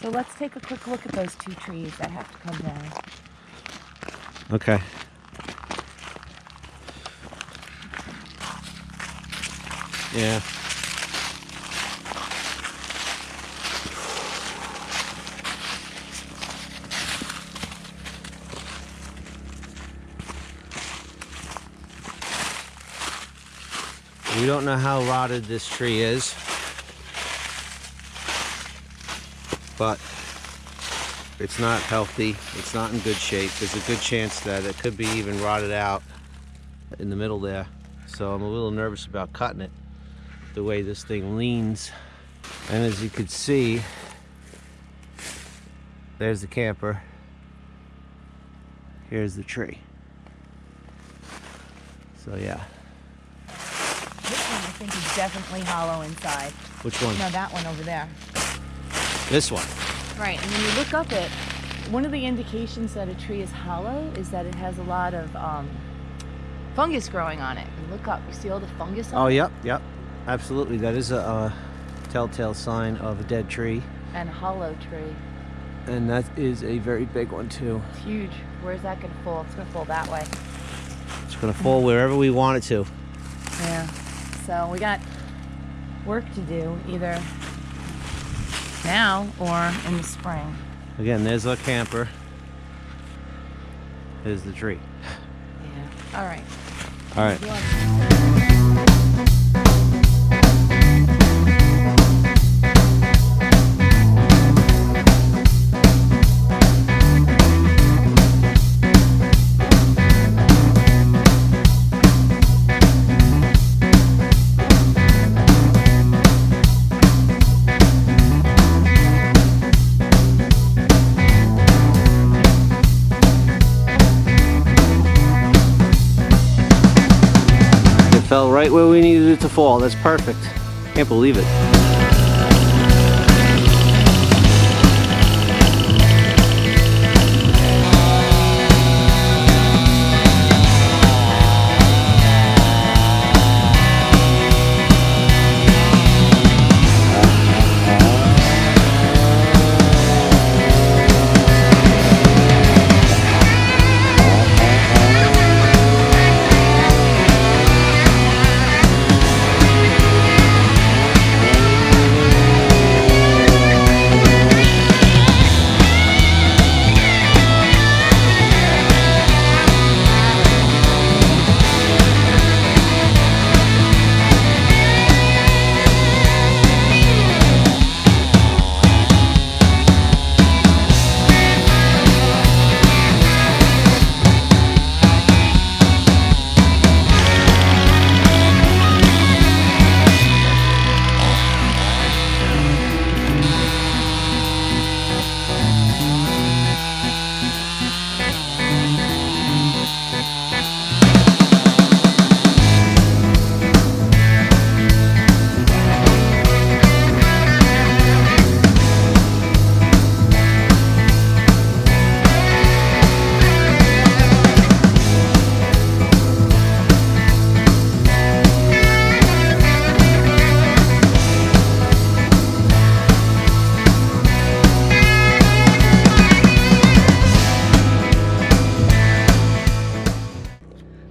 So let's take a quick look at those 2 trees that have to come down. Okay. Yeah. We don't know how rotted this tree is, but it's not healthy. It's not in good shape. There's a good chance that it could be even rotted out in the middle there. So I'm a little nervous about cutting it, the way this thing leans. And as you can see, there's the camper. Here's the tree. So yeah. This one I think is definitely hollow inside. Which one? No, that one over there. This one. Right, and when you look up it, one of the indications that a tree is hollow is that it has a lot of fungus growing on it. And look up, you see all the fungus on it? Oh, yep. Absolutely. That is a telltale sign of a dead tree. And a hollow tree. And that is a very big one too. It's huge. Where's that going to fall? It's going to fall that way. It's going to fall wherever we want it to. Yeah. So we got work to do either now or in the spring. Again, there's our camper. Here's the tree. Yeah. All right. All right. Fell right where we needed it to fall. That's perfect. Can't believe it.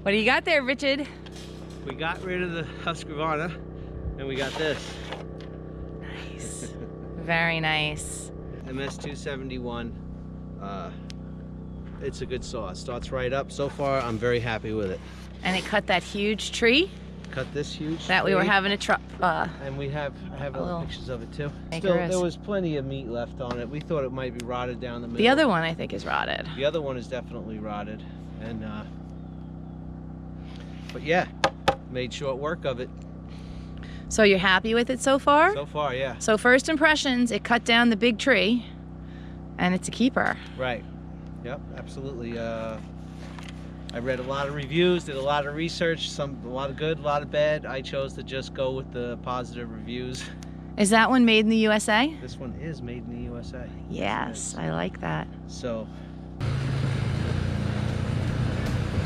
What do you got there, Richard? We got rid of the Husqvarna and we got this. Nice. Very nice. MS 271. It's a good saw. It starts right up. So far, I'm very happy with it. And it cut that huge tree Cut this huge that we were tree, having a truck. and I have little pictures of it too. acre Still, is. there was plenty of meat left on it. We thought it might be rotted down the middle. The other one I think is rotted. The other one is definitely rotted, and but yeah, made short work of it. So you're happy with it so far? So far, yeah. So first impressions, it cut down the big tree, and it's a keeper. Right. Yep. Absolutely. I read a lot of reviews, did a lot of research, a lot of good, a lot of bad. I chose to just go with the positive reviews. Is that one made in the USA? This one is made in the USA. Yes, I like that. So.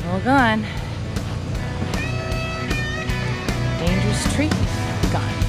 All gone. Dangerous tree, gone.